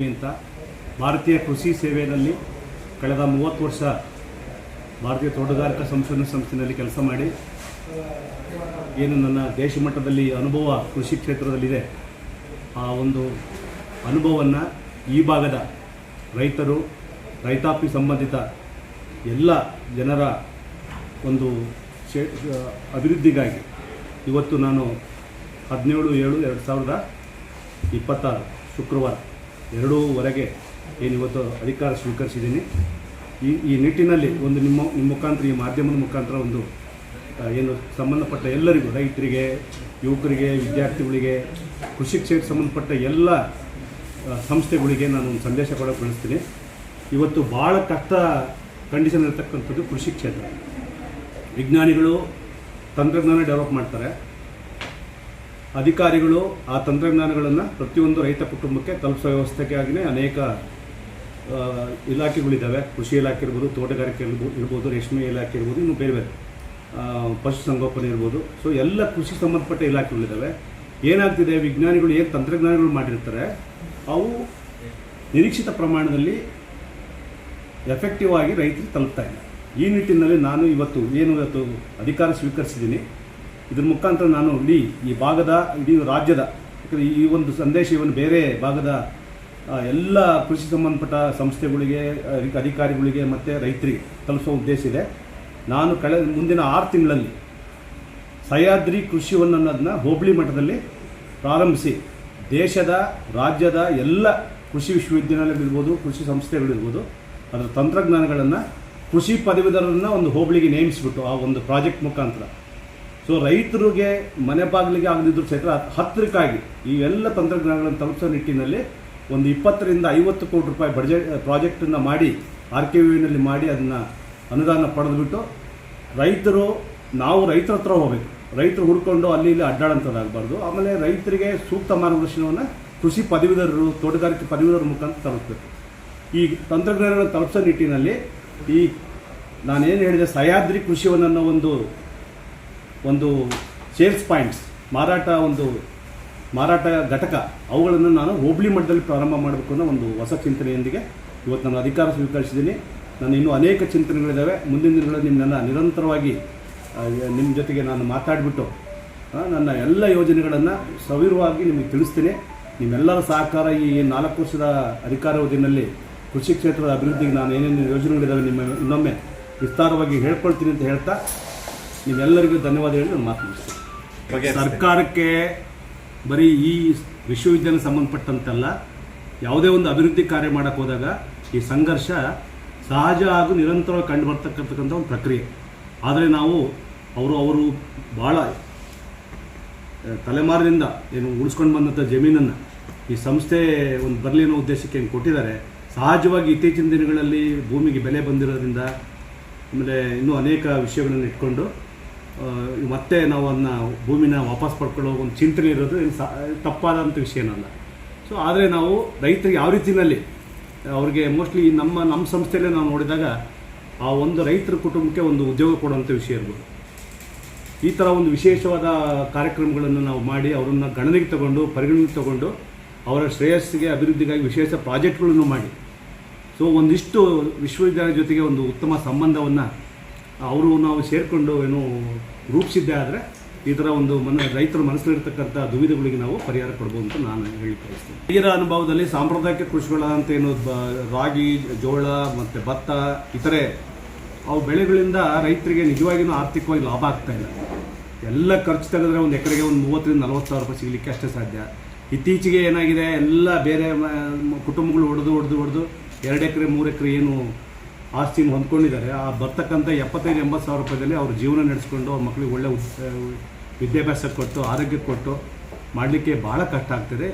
ಅಂತ ಭಾರತೀಯ ಕೃಷಿ ಸೇವೆಯಲ್ಲಿ ಕಳೆದ 30 ವರ್ಷ ಭಾರತೀಯ ತೋಟಗಾರಿಕಾ ಸಂಶೋಧನಾ ಸಂಸ್ಥೆಯಲ್ಲಿ ಕೆಲಸ ಮಾಡಿ ಏನು ನನ್ನ ದೇಶ ಮಟ್ಟದಲ್ಲಿ ಅನುಭವ ಕೃಷಿ ಕ್ಷೇತ್ರದಲ್ಲಿದೆ. ಆ ಒಂದು ಅನುಭವವನ್ನು ಈ ಭಾಗದ ರೈತರು, ರೈತಾಪಿ ಸಂಬಂಧಿತ ಎಲ್ಲ ಜನರ ಒಂದು ಅಭಿವೃದ್ಧಿಗಾಗಿ ಇವತ್ತು ನಾನು 17/7/2026 ಶುಕ್ರವಾರ 2:00 ಏನಿವತ್ತು ಅಧಿಕಾರ ಸ್ವೀಕರಿಸಿದ್ದೀನಿ. ಈ ನಿಟ್ಟಿನಲ್ಲಿ ಒಂದು ನಿಮ್ಮ ಮುಖಾಂತರ, ಈ ಮಾಧ್ಯಮದ ಮುಖಾಂತರ ಒಂದು ಏನು ಸಂಬಂಧಪಟ್ಟ ಎಲ್ಲರಿಗೂ, ರೈತರಿಗೆ, ಯುವಕರಿಗೆ, ವಿದ್ಯಾರ್ಥಿಗಳಿಗೆ, ಕೃಷಿ ಕ್ಷೇತ್ರಕ್ಕೆ ಸಂಬಂಧಪಟ್ಟ ಎಲ್ಲ ಸಂಸ್ಥೆಗಳಿಗೆ ನಾನು ಒಂದು ಸಂದೇಶ ಕೊಡೋಕೆ ಬಯಸ್ತೀನಿ. ಇವತ್ತು ಭಾಳ ಕಷ್ಟ ಕಂಡೀಷನ್ ಇರತಕ್ಕಂಥದ್ದು ಕೃಷಿ ಕ್ಷೇತ್ರ. ವಿಜ್ಞಾನಿಗಳು ತಂತ್ರಜ್ಞಾನ ಡೆವಲಪ್ ಮಾಡ್ತಾರೆ, ಅಧಿಕಾರಿಗಳು ಆ ತಂತ್ರಜ್ಞಾನಗಳನ್ನು ಪ್ರತಿಯೊಂದು ರೈತ ಕುಟುಂಬಕ್ಕೆ ತಲುಪಿಸೋ ವ್ಯವಸ್ಥೆಗಾಗಿಯೇ ಅನೇಕ ಇಲಾಖೆಗಳಿದ್ದಾವೆ. ಕೃಷಿ ಇಲಾಖೆ ಇರ್ಬೋದು, ತೋಟಗಾರಿಕೆ ಇರ್ಬೋದು, ರೇಷ್ಮೆ ಇಲಾಖೆ ಇರ್ಬೋದು, ಇನ್ನು ಬೇರೆ ಬೇರೆ ಪಶುಸಂಗೋಪನೆ ಇರ್ಬೋದು. ಸೊ ಎಲ್ಲ ಕೃಷಿ ಸಂಬಂಧಪಟ್ಟ ಇಲಾಖೆಗಳಿದ್ದಾವೆ. ಏನಾಗ್ತಿದೆ, ವಿಜ್ಞಾನಿಗಳು ಏನು ತಂತ್ರಜ್ಞಾನಗಳು ಮಾಡಿರ್ತಾರೆ ಅವು ನಿರೀಕ್ಷಿತ ಪ್ರಮಾಣದಲ್ಲಿ ಎಫೆಕ್ಟಿವ್ ಆಗಿ ರೈತರಿಗೆ ತಲುಪ್ತಾ ಇಲ್ಲ. ಈ ನಿಟ್ಟಿನಲ್ಲಿ ನಾನು ಇವತ್ತು ಅಧಿಕಾರ ಸ್ವೀಕರಿಸಿದ್ದೀನಿ. ಇದ್ರ ಮುಖಾಂತರ ನಾನು ಈ ಭಾಗದ, ಇಡೀ ರಾಜ್ಯದ, ಯಾಕಂದರೆ ಈ ಒಂದು ಸಂದೇಶ ಇವನು ಬೇರೆ ಭಾಗದ ಎಲ್ಲ ಕೃಷಿ ಸಂಬಂಧಪಟ್ಟ ಸಂಸ್ಥೆಗಳಿಗೆ, ಅಧಿಕಾರಿಗಳಿಗೆ ಮತ್ತು ರೈತರಿಗೆ ತಲುಪಿಸೋ ಉದ್ದೇಶ ಇದೆ. ನಾನು ಮುಂದಿನ 6 ತಿಂಗಳಲ್ಲಿ ಸಹ್ಯಾದ್ರಿ ಕೃಷಿ ಹೊನ್ನ ಅನ್ನೋದನ್ನ ಹೋಬಳಿ ಮಟ್ಟದಲ್ಲಿ ಪ್ರಾರಂಭಿಸಿ ದೇಶದ, ರಾಜ್ಯದ ಎಲ್ಲ ಕೃಷಿ ವಿಶ್ವವಿದ್ಯಾನಿಲಯಗಳಿರ್ಬೋದು, ಕೃಷಿ ಸಂಸ್ಥೆಗಳಿರ್ಬೋದು, ಅದರ ತಂತ್ರಜ್ಞಾನಗಳನ್ನು, ಕೃಷಿ ಪದವೀಧರರನ್ನು ಒಂದು ಹೋಬಳಿಗೆ ನೇಮಿಸಿಬಿಟ್ಟು ಆ ಒಂದು ಪ್ರಾಜೆಕ್ಟ್ ಮುಖಾಂತರ ಸೊ ರೈತರಿಗೆ ಮನೆ ಬಾಗಿಲಿಗೆ ಆಗದಿದ್ದರೂ ಸಹಿತ ಹತ್ತಿರಕ್ಕಾಗಿ ಈ ಎಲ್ಲ ತಂತ್ರಜ್ಞಾನಗಳನ್ನು ತಲುಪಿಸೋ ನಿಟ್ಟಿನಲ್ಲಿ ಒಂದು 20 ರಿಂದ 50 ಕೋಟಿ ರೂಪಾಯಿ ಪ್ರಾಜೆಕ್ಟನ್ನು ಮಾಡಿ RKVನಲ್ಲಿ ಮಾಡಿ ಅದನ್ನು ಅನುದಾನ ಪಡೆದುಬಿಟ್ಟು ನಾವು ರೈತರ ಹತ್ರ ಹೋಗಬೇಕು. ರೈತರು ಹುಡ್ಕೊಂಡು ಅಲ್ಲಿ ಇಲ್ಲಿ ಅಡ್ಡಾಡೋಂಥದ್ದಾಗಬಾರ್ದು. ಆಮೇಲೆ ರೈತರಿಗೆ ಸೂಕ್ತ ಮಾರ್ಗದರ್ಶನವನ್ನು ಕೃಷಿ ಪದವೀಧರರು, ತೋಟಗಾರಿಕೆ ಪದವೀಧರರ ಮುಖಾಂತರ ತಲುಪಬೇಕು. ಈ ತಂತ್ರಜ್ಞಾನಗಳನ್ನು ತಲುಪಿಸೋ ನಿಟ್ಟಿನಲ್ಲಿ ನಾನೇನು ಹೇಳಿದೆ, ಸಹ್ಯಾದ್ರಿ ಕೃಷಿ ಹೊನ್ನ ಒಂದು ಸೇಲ್ಸ್ ಪಾಯಿಂಟ್ಸ್, ಮಾರಾಟ ಘಟಕ, ಅವುಗಳನ್ನು ನಾನು ಹೋಬಳಿ ಮಟ್ಟದಲ್ಲಿ ಪ್ರಾರಂಭ ಮಾಡಬೇಕು ಅನ್ನೋ ಒಂದು ಹೊಸ ಚಿಂತನೆಯೊಂದಿಗೆ ಇವತ್ತು ನಾನು ಅಧಿಕಾರ ಸ್ವೀಕರಿಸಿದ್ದೀನಿ. ನಾನು ಇನ್ನೂ ಅನೇಕ ಚಿಂತನೆಗಳಿದ್ದಾವೆ. ಮುಂದಿನ ದಿನಗಳಲ್ಲಿ ನಿಮ್ಮನ್ನೆಲ್ಲ ನಿರಂತರವಾಗಿ ನಿಮ್ಮ ಜೊತೆಗೆ ನಾನು ಮಾತಾಡಿಬಿಟ್ಟು ನನ್ನ ಎಲ್ಲ ಯೋಜನೆಗಳನ್ನು ಸವಿರವಾಗಿ ನಿಮಗೆ ತಿಳಿಸ್ತೀನಿ. ನಿಮ್ಮೆಲ್ಲರ ಸಹಕಾರ ಈ 4 ವರ್ಷದ ಅಧಿಕಾರಾವಧಿಯಲ್ಲಿ ಕೃಷಿ ಕ್ಷೇತ್ರದ ಅಭಿವೃದ್ಧಿಗೆ ನಾನು ಏನೇನು ಯೋಜನೆಗಳಿದ್ದಾವೆ ಇನ್ನೊಮ್ಮೆ ವಿಸ್ತಾರವಾಗಿ ಹೇಳ್ಕೊಳ್ತೀನಿ ಅಂತ ಹೇಳ್ತಾ ನೀವೆಲ್ಲರಿಗೂ ಧನ್ಯವಾದ ಹೇಳಿ ನಾನು ಮಾತನಾಡ್ತೀನಿ. ಸರ್ಕಾರಕ್ಕೆ ಬರೀ ಈ ವಿಶ್ವವಿದ್ಯಾಲಯ ಸಂಬಂಧಪಟ್ಟಂತೆಲ್ಲ ಯಾವುದೇ ಒಂದು ಅಭಿವೃದ್ಧಿ ಕಾರ್ಯ ಮಾಡೋಕ್ಕೆ ಹೋದಾಗ ಈ ಸಂಘರ್ಷ ಸಹಜ ಹಾಗೂ ನಿರಂತರವಾಗಿ ಕಂಡು ಬರ್ತಕ್ಕಂಥ ಒಂದು ಪ್ರಕ್ರಿಯೆ. ಆದರೆ ನಾವು ಅವರು ಭಾಳ ತಲೆಮಾರಿನಿಂದ ಏನು ಉಳಿಸ್ಕೊಂಡು ಬಂದಂಥ ಜಮೀನನ್ನು ಈ ಸಂಸ್ಥೆ ಒಂದು ಬರಲಿ ಅನ್ನೋ ಉದ್ದೇಶಕ್ಕೆ ಏನು ಕೊಟ್ಟಿದ್ದಾರೆ. ಸಹಜವಾಗಿ ಇತ್ತೀಚಿನ ದಿನಗಳಲ್ಲಿ ಭೂಮಿಗೆ ಬೆಲೆ ಬಂದಿರೋದ್ರಿಂದ, ಆಮೇಲೆ ಇನ್ನೂ ಅನೇಕ ವಿಷಯಗಳನ್ನು ಇಟ್ಕೊಂಡು ಮತ್ತೆ ನಾವು ಅದನ್ನ ಭೂಮಿನ ವಾಪಸ್ ಪಡ್ಕೊಳ್ಳೋ ಒಂದು ಚಿಂತನೆ ಇರೋದು ಏನು ತಪ್ಪಾದಂಥ ವಿಷಯನಲ್ಲ. ಸೊ ಆದರೆ ನಾವು ರೈತರಿಗೆ ಯಾವ ರೀತಿಯಲ್ಲಿ ಅವ್ರಿಗೆ ಮೋಸ್ಟ್ಲಿ ನಮ್ಮ ಸಂಸ್ಥೆಯಲ್ಲೇ ನಾವು ನೋಡಿದಾಗ ಆ ಒಂದು ರೈತರ ಕುಟುಂಬಕ್ಕೆ ಒಂದು ಉದ್ಯೋಗ ಕೊಡುವಂಥ ವಿಷಯ ಇರ್ಬೋದು. ಈ ಥರ ಒಂದು ವಿಶೇಷವಾದ ಕಾರ್ಯಕ್ರಮಗಳನ್ನು ನಾವು ಮಾಡಿ ಅವರನ್ನು ಗಣನೆಗೆ ಪರಿಗಣನೆಗೆ ತಗೊಂಡು ಅವರ ಶ್ರೇಯಸ್ಸಿಗೆ, ಅಭಿವೃದ್ಧಿಗಾಗಿ ವಿಶೇಷ ಪ್ರಾಜೆಕ್ಟ್ಗಳನ್ನು ಮಾಡಿ ಸೊ ಒಂದಿಷ್ಟು ವಿಶ್ವವಿದ್ಯಾಲಯದ ಜೊತೆಗೆ ಒಂದು ಉತ್ತಮ ಸಂಬಂಧವನ್ನು ನಾವು ಸೇರಿಕೊಂಡು ರೂಪಿಸಿದ್ದೇ ಆದರೆ ಈ ಥರ ಒಂದು ರೈತರ ಮನಸ್ಸಲ್ಲಿರ್ತಕ್ಕಂಥ ದುವಿಧೆಗಳಿಗೆ ನಾವು ಪರಿಹಾರ ಕೊಡ್ಬೋದು ಅಂತ ನಾನು ಹೇಳಿ ಬಯಸ್ತೀನಿ. ಈಗಿನ ಅನುಭವದಲ್ಲಿ ಸಾಂಪ್ರದಾಯಿಕ ಕೃಷಿಗಳಂತ ರಾಗಿ, ಜೋಳ ಮತ್ತು ಭತ್ತ, ಇತರೆ ಅವು ಬೆಳೆಗಳಿಂದ ರೈತರಿಗೆ ನಿಜವಾಗಿಯೂ ಆರ್ಥಿಕವಾಗಿ ಲಾಭ ಆಗ್ತಾಯಿಲ್ಲ. ಎಲ್ಲ ಖರ್ಚು ತೆಗೆದ್ರೆ ಒಂದು ಎಕರೆಗೆ ಒಂದು 30,000 ರಿಂದ 40,000 ರೂಪಾಯಿ ಸಿಗಲಿಕ್ಕೆ ಅಷ್ಟೇ ಸಾಧ್ಯ. ಇತ್ತೀಚೆಗೆ ಏನಾಗಿದೆ, ಎಲ್ಲ ಬೇರೆ ಕುಟುಂಬಗಳು ಹೊಡೆದು 2 ಎಕರೆ 3 ಎಕರೆ ಏನು ಆಸ್ತಿನ ಹೊಂದ್ಕೊಂಡಿದ್ದಾರೆ, ಆ ಬರ್ತಕ್ಕಂಥ 75,000-80,000 ರೂಪಾಯಿದಲ್ಲಿ ಅವ್ರ ಜೀವನ ನಡೆಸ್ಕೊಂಡು ಅವ್ರ ಮಕ್ಕಳಿಗೆ ಒಳ್ಳೆ ವಿದ್ಯಾಭ್ಯಾಸ ಕೊಟ್ಟು, ಆರೋಗ್ಯ ಕೊಟ್ಟು ಮಾಡಲಿಕ್ಕೆ ಭಾಳ ಕಷ್ಟ ಆಗ್ತದೆ.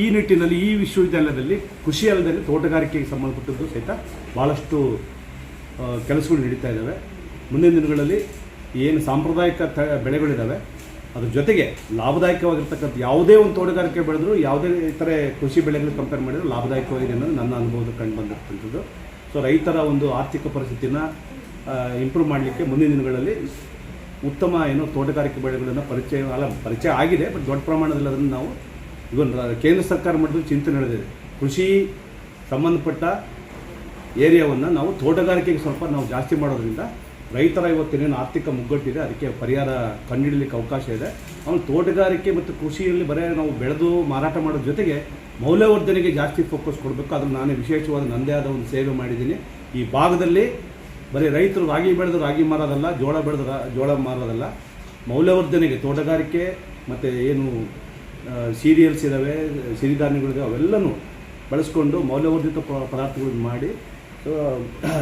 ಈ ನಿಟ್ಟಿನಲ್ಲಿ ಈ ವಿಶ್ವವಿದ್ಯಾಲಯದಲ್ಲಿ ಕೃಷಿ ಅಲ್ಲದೆ ತೋಟಗಾರಿಕೆಗೆ ಸಂಬಂಧಪಟ್ಟದ್ದು ಸಹಿತ ಭಾಳಷ್ಟು ಕೆಲಸಗಳು ನಡೀತಾ ಇದ್ದಾವೆ. ಮುಂದಿನ ದಿನಗಳಲ್ಲಿ ಏನು ಸಾಂಪ್ರದಾಯಿಕ ಬೆಳೆಗಳಿದ್ದಾವೆ ಅದ್ರ ಜೊತೆಗೆ ಲಾಭದಾಯಕವಾಗಿರ್ತಕ್ಕಂಥ ಯಾವುದೇ ಒಂದು ತೋಟಗಾರಿಕೆ ಬೆಳೆದರೂ ಯಾವುದೇ ಇತರೆ ಕೃಷಿ ಬೆಳೆಗಳಿಗೆ ಕಂಪೇರ್ ಮಾಡಿದರೆ ಲಾಭದಾಯಕವಾಗಿದೆ ಅನ್ನೋದು ನನ್ನ ಅನುಭವದ ಕಂಡು ಬಂದಿರ್ತಕ್ಕಂಥದ್ದು. ಸೊ ರೈತರ ಒಂದು ಆರ್ಥಿಕ ಪರಿಸ್ಥಿತಿನ ಇಂಪ್ರೂವ್ ಮಾಡಲಿಕ್ಕೆ ಮುಂದಿನ ದಿನಗಳಲ್ಲಿ ಉತ್ತಮ ತೋಟಗಾರಿಕೆ ಬೆಳೆಗಳನ್ನು ಪರಿಚಯ ಆಗಿದೆ. ಬಟ್ ದೊಡ್ಡ ಪ್ರಮಾಣದಲ್ಲಿ ಅದನ್ನು ನಾವು ಇವನ್ ಕೇಂದ್ರ ಸರ್ಕಾರ ಮಟ್ಟದಲ್ಲಿ ಚಿಂತನೆ ನಡೆದಿದೆ. ಕೃಷಿ ಸಂಬಂಧಪಟ್ಟ ಏರಿಯಾವನ್ನು ನಾವು ತೋಟಗಾರಿಕೆಗೆ ಸ್ವಲ್ಪ ನಾವು ಜಾಸ್ತಿ ಮಾಡೋದ್ರಿಂದ ರೈತರ ಇವತ್ತಿನೇನು ಆರ್ಥಿಕ ಮುಗ್ಗಟ್ಟಿದೆ ಅದಕ್ಕೆ ಪರಿಹಾರ ಕಂಡುಹಿಡಲಿಕ್ಕೆ ಅವಕಾಶ ಇದೆ. ಅವನು ತೋಟಗಾರಿಕೆ ಮತ್ತು ಕೃಷಿಯಲ್ಲಿ ಬರೀ ನಾವು ಬೆಳೆದು ಮಾರಾಟ ಮಾಡೋದ್ರ ಜೊತೆಗೆ ಮೌಲ್ಯವರ್ಧನೆಗೆ ಜಾಸ್ತಿ ಫೋಕಸ್ ಕೊಡಬೇಕು. ಅದನ್ನು ನಾನೇ ವಿಶೇಷವಾದ ನನ್ನದೇ ಆದ ಒಂದು ಸೇವೆ ಮಾಡಿದ್ದೀನಿ. ಈ ಭಾಗದಲ್ಲಿ ಬರೀ ರೈತರು ರಾಗಿ ಬೆಳೆದು ರಾಗಿ ಮಾರೋದಲ್ಲ, ಜೋಳ ಬೆಳೆದು ಜೋಳ ಮಾರೋದಲ್ಲ, ಮೌಲ್ಯವರ್ಧನೆಗೆ ತೋಟಗಾರಿಕೆ ಮತ್ತು ಏನು ಸೀರಿಯಲ್ಸ್ ಇದ್ದಾವೆ, ಸಿರಿಧಾನ್ಯಗಳಿದ್ದಾವೆ, ಅವೆಲ್ಲನೂ ಬಳಸ್ಕೊಂಡು ಮೌಲ್ಯವರ್ಧಿತ ಪದಾರ್ಥಗಳನ್ನು ಮಾಡಿ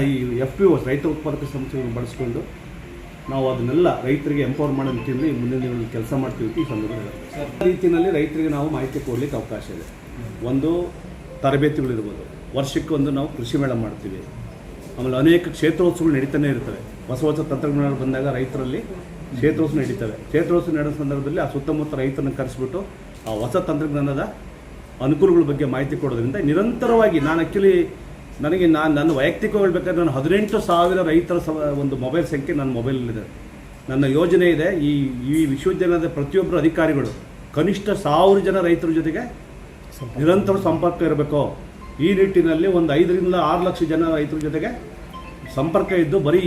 ಈ FPOs ರೈತ ಉತ್ಪಾದಕ ಸಂಸ್ಥೆಗಳನ್ನು ಬಳಸ್ಕೊಂಡು ನಾವು ಅದನ್ನೆಲ್ಲ ರೈತರಿಗೆ ಎಂಪವರ್ ಮಾಡೋ ನಿಟ್ಟಿನಲ್ಲಿ ಮುಂದಿನ ದಿನಗಳಲ್ಲಿ ಕೆಲಸ ಮಾಡ್ತೀವಿ. ಈ ಸಂದರ್ಭದಲ್ಲಿ ರೀತಿಯಲ್ಲಿ ರೈತರಿಗೆ ನಾವು ಮಾಹಿತಿ ಕೊಡಲಿಕ್ಕೆ ಅವಕಾಶ ಇದೆ. ಒಂದು ತರಬೇತಿಗಳಿರ್ಬೋದು, ವರ್ಷಕ್ಕೊಂದು ನಾವು ಕೃಷಿ ಮೇಳ ಮಾಡ್ತೀವಿ. ಆಮೇಲೆ ಅನೇಕ ಕ್ಷೇತ್ರೋತ್ಸವಗಳು ನಡೀತಾನೆ ಇರ್ತವೆ. ಹೊಸ ತಂತ್ರಜ್ಞಾನ ಬಂದಾಗ ರೈತರಲ್ಲಿ ಕ್ಷೇತ್ರೋತ್ಸವ ನಡೀತವೆ. ಕ್ಷೇತ್ರೋತ್ಸವ ನಡೆಸೋ ಸಂದರ್ಭದಲ್ಲಿ ಆ ಸುತ್ತಮುತ್ತ ರೈತರನ್ನು ಕರೆಸಿಬಿಟ್ಟು ಆ ಹೊಸ ತಂತ್ರಜ್ಞಾನದ ಅನುಕೂಲಗಳ ಬಗ್ಗೆ ಮಾಹಿತಿ ಕೊಡೋದ್ರಿಂದ ನಿರಂತರವಾಗಿ ನನ್ನ ವೈಯಕ್ತಿಕವಾಗಿ ಬೇಕಾದ್ರೆ ನಾನು 18,000 ರೈತರ ಒಂದು ಮೊಬೈಲ್ ಸಂಖ್ಯೆ ನನ್ನ ಮೊಬೈಲಲ್ಲಿದೆ. ನನ್ನ ಯೋಜನೆ ಇದೆ, ಈ ವಿಶ್ವವಿದ್ಯಾಲಯದ ಪ್ರತಿಯೊಬ್ಬರು ಅಧಿಕಾರಿಗಳು ಕನಿಷ್ಠ 1000 ಜನ ರೈತರ ಜೊತೆಗೆ ನಿರಂತರ ಸಂಪರ್ಕ ಇರಬೇಕು. ಈ ನಿಟ್ಟಿನಲ್ಲಿ ಒಂದು 5ರಿಂದ 6 ಲಕ್ಷ ಜನ ರೈತರ ಜೊತೆಗೆ ಸಂಪರ್ಕ ಇದ್ದು ಬರೀ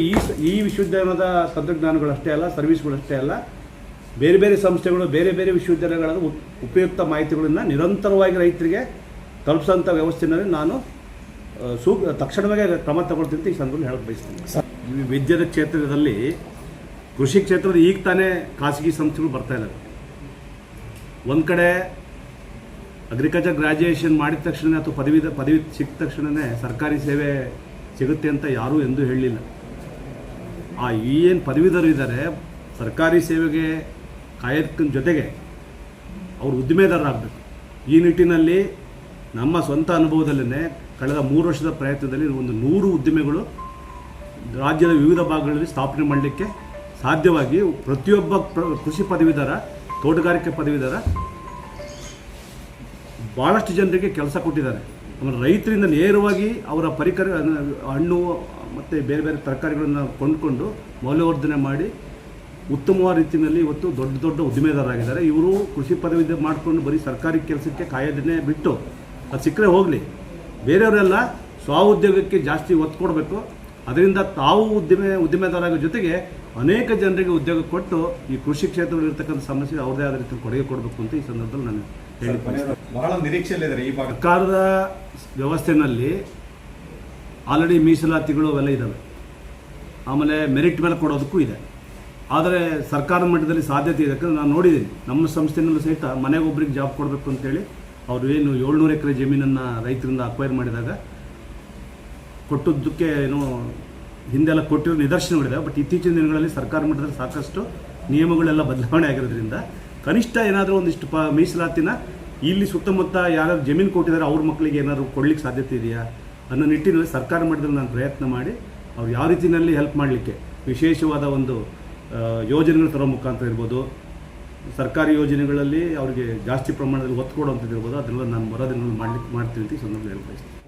ಈ ವಿಶ್ವವಿದ್ಯಾಲಯದ ತಂತ್ರಜ್ಞಾನಗಳಷ್ಟೇ ಅಲ್ಲ, ಸರ್ವಿಸ್ಗಳಷ್ಟೇ ಅಲ್ಲ, ಬೇರೆ ಬೇರೆ ಸಂಸ್ಥೆಗಳು, ಬೇರೆ ಬೇರೆ ವಿಶ್ವವಿದ್ಯಾಲಯಗಳ ಉಪಯುಕ್ತ ಮಾಹಿತಿಗಳನ್ನು ನಿರಂತರವಾಗಿ ರೈತರಿಗೆ ತಲುಪಿಸೋಂಥ ವ್ಯವಸ್ಥೆಯಲ್ಲಿ ನಾನು ತಕ್ಷಣವೇ ಕ್ರಮ ತಗೊಳ್ತೀನಿ ಈ ಸಂದರ್ಭದಲ್ಲಿ ಹೇಳಕ್ಕೆ ಬಯಸ್ತೀನಿ. ವಿದ್ಯಾದ ಕ್ಷೇತ್ರದಲ್ಲಿ ಕೃಷಿ ಕ್ಷೇತ್ರದ ಈಗ ತಾನೇ ಖಾಸಗಿ ಸಂಸ್ಥೆಗಳು ಬರ್ತಾ ಇದ್ದಾವೆ. ಒಂದು ಕಡೆ ಅಗ್ರಿಕಲ್ಚರ್ ಗ್ರ್ಯಾಜುಯೇಷನ್ ಮಾಡಿದ ತಕ್ಷಣ ಅಥವಾ ಪದವಿ ಸಿಕ್ಕ ತಕ್ಷಣವೇ ಸರ್ಕಾರಿ ಸೇವೆ ಸಿಗುತ್ತೆ ಅಂತ ಯಾರೂ ಎಂದೂ ಹೇಳಲಿಲ್ಲ. ಏನು ಪದವೀಧರು ಇದ್ದಾರೆ ಸರ್ಕಾರಿ ಸೇವೆಗೆ ಕಾಯೋದಕ್ಕೆ ಜೊತೆಗೆ ಅವರು ಉದ್ದಿಮೆದಾರರಾಗಬೇಕು. ಈ ನಿಟ್ಟಿನಲ್ಲಿ ನಮ್ಮ ಸ್ವಂತ ಅನುಭವದಲ್ಲೇ ಕಳೆದ 3 ವರ್ಷದ ಪ್ರಯತ್ನದಲ್ಲಿ ಒಂದು 100 ಉದ್ದಿಮೆಗಳು ರಾಜ್ಯದ ವಿವಿಧ ಭಾಗಗಳಲ್ಲಿ ಸ್ಥಾಪನೆ ಮಾಡಲಿಕ್ಕೆ ಸಾಧ್ಯವಾಗಿ ಪ್ರತಿಯೊಬ್ಬ ಕೃಷಿ ಪದವೀಧರ, ತೋಟಗಾರಿಕೆ ಪದವೀಧರ ಭಾಳಷ್ಟು ಜನರಿಗೆ ಕೆಲಸ ಕೊಟ್ಟಿದ್ದಾರೆ. ಆಮೇಲೆ ರೈತರಿಂದ ನೇರವಾಗಿ ಅವರ ಹಣ್ಣು ಮತ್ತು ಬೇರೆ ಬೇರೆ ತರಕಾರಿಗಳನ್ನು ಕೊಂಡುಕೊಂಡು ಮೌಲ್ಯವರ್ಧನೆ ಮಾಡಿ ಉತ್ತಮವಾದ ರೀತಿಯಲ್ಲಿ ಇವತ್ತು ದೊಡ್ಡ ಉದ್ದಿಮೆದಾರರಾಗಿದ್ದಾರೆ. ಇವರು ಕೃಷಿ ಪದವಿ ಮಾಡಿಕೊಂಡು ಬರೀ ಸರ್ಕಾರಿ ಕೆಲಸಕ್ಕೆ ಕಾಯೋದನ್ನೇ ಬಿಟ್ಟು ಅದು ಸಿಕ್ಕರೆ ಹೋಗಲಿ, ಬೇರೆಯವರೆಲ್ಲ ಸ್ವಉದ್ಯೋಗಕ್ಕೆ ಜಾಸ್ತಿ ಒತ್ತು ಕೊಡಬೇಕು. ಅದರಿಂದ ತಾವು ಉದ್ದಿಮೆದಾರರ ಜೊತೆಗೆ ಅನೇಕ ಜನರಿಗೆ ಉದ್ಯೋಗ ಕೊಟ್ಟು ಈ ಕೃಷಿ ಕ್ಷೇತ್ರದಲ್ಲಿರ್ತಕ್ಕಂಥ ಸಮಸ್ಯೆ ಅವ್ರದೇ ಆದ ರೀತಿ ಕೊಡುಗೆ ಕೊಡಬೇಕು ಅಂತ ಈ ಸಂದರ್ಭದಲ್ಲಿ ನಾನು ಬಹಳ ನಿರೀಕ್ಷೆಯಲ್ಲಿದ್ದಾರೆ. ಈ ಸರ್ಕಾರದ ವ್ಯವಸ್ಥೆಯಲ್ಲಿ ಆಲ್ರೆಡಿ ಮೀಸಲಾತಿಗಳು ಅವೆಲ್ಲ ಇದ್ದಾವೆ. ಆಮೇಲೆ ಮೆರಿಟ್ ಮೇಲೆ ಕೊಡೋದಕ್ಕೂ ಇದೆ. ಆದರೆ ಸರ್ಕಾರ ಮಟ್ಟದಲ್ಲಿ ಸಾಧ್ಯತೆ ಇದೆ. ಯಾಕಂದರೆ ನಾನು ನೋಡಿದ್ದೀನಿ, ನಮ್ಮ ಸಂಸ್ಥೆನಲ್ಲೂ ಸಹಿತ ಮನೆಗೊಬ್ಬರಿಗೆ ಜಾಬ್ ಕೊಡಬೇಕು ಅಂತೇಳಿ ಅವರು ಏನು 700 ಎಕರೆ ಜಮೀನನ್ನು ರೈತರಿಂದ ಅಕ್ವೈರ್ ಮಾಡಿದಾಗ ಕೊಟ್ಟದ್ದಕ್ಕೆ ಹಿಂದೆಲ್ಲ ಕೊಟ್ಟಿರೋ ನಿದರ್ಶನಗಳಿದೆ. ಬಟ್ ಇತ್ತೀಚಿನ ದಿನಗಳಲ್ಲಿ ಸರ್ಕಾರ ಮಟ್ಟದಲ್ಲಿ ಸಾಕಷ್ಟು ನಿಯಮಗಳೆಲ್ಲ ಬದಲಾವಣೆ ಆಗಿರೋದ್ರಿಂದ ಕನಿಷ್ಠ ಏನಾದರೂ ಒಂದಿಷ್ಟು ಮೀಸಲಾತಿನ ಇಲ್ಲಿ ಸುತ್ತಮುತ್ತ ಯಾರು ಜಮೀನು ಕೊಟ್ಟಿದ್ದಾರೆ ಅವ್ರ ಮಕ್ಕಳಿಗೆ ಏನಾದರೂ ಕೊಡಲಿಕ್ಕೆ ಸಾಧ್ಯತೆ ಇದೆಯಾ ಅನ್ನೋ ನಿಟ್ಟಿನಲ್ಲಿ ಸರ್ಕಾರ ಮಟ್ಟದಲ್ಲಿ ನಾನು ಪ್ರಯತ್ನ ಮಾಡಿ ಅವ್ರು ಯಾವ ರೀತಿಯಲ್ಲಿ ಹೆಲ್ಪ್ ಮಾಡಲಿಕ್ಕೆ ವಿಶೇಷವಾದ ಒಂದು ಯೋಜನೆಗಳು ತರೋ ಮುಖಾಂತರ ಇರ್ಬೋದು, ಸರ್ಕಾರಿ ಯೋಜನೆಗಳಲ್ಲಿ ಅವರಿಗೆ ಜಾಸ್ತಿ ಪ್ರಮಾಣದಲ್ಲಿ ಒತ್ತು ಕೊಡುವಂಥದ್ದು ಇರ್ಬೋದು, ಅದನ್ನೆಲ್ಲ ನಾನು ಬರೋದಿನಲ್ಲಿ ಮಾಡ್ತೀನಿ ಅಂತ ಈ ಸಂದರ್ಭದಲ್ಲಿ ಹೇಳ್ಬಯಸ್ತೀನಿ.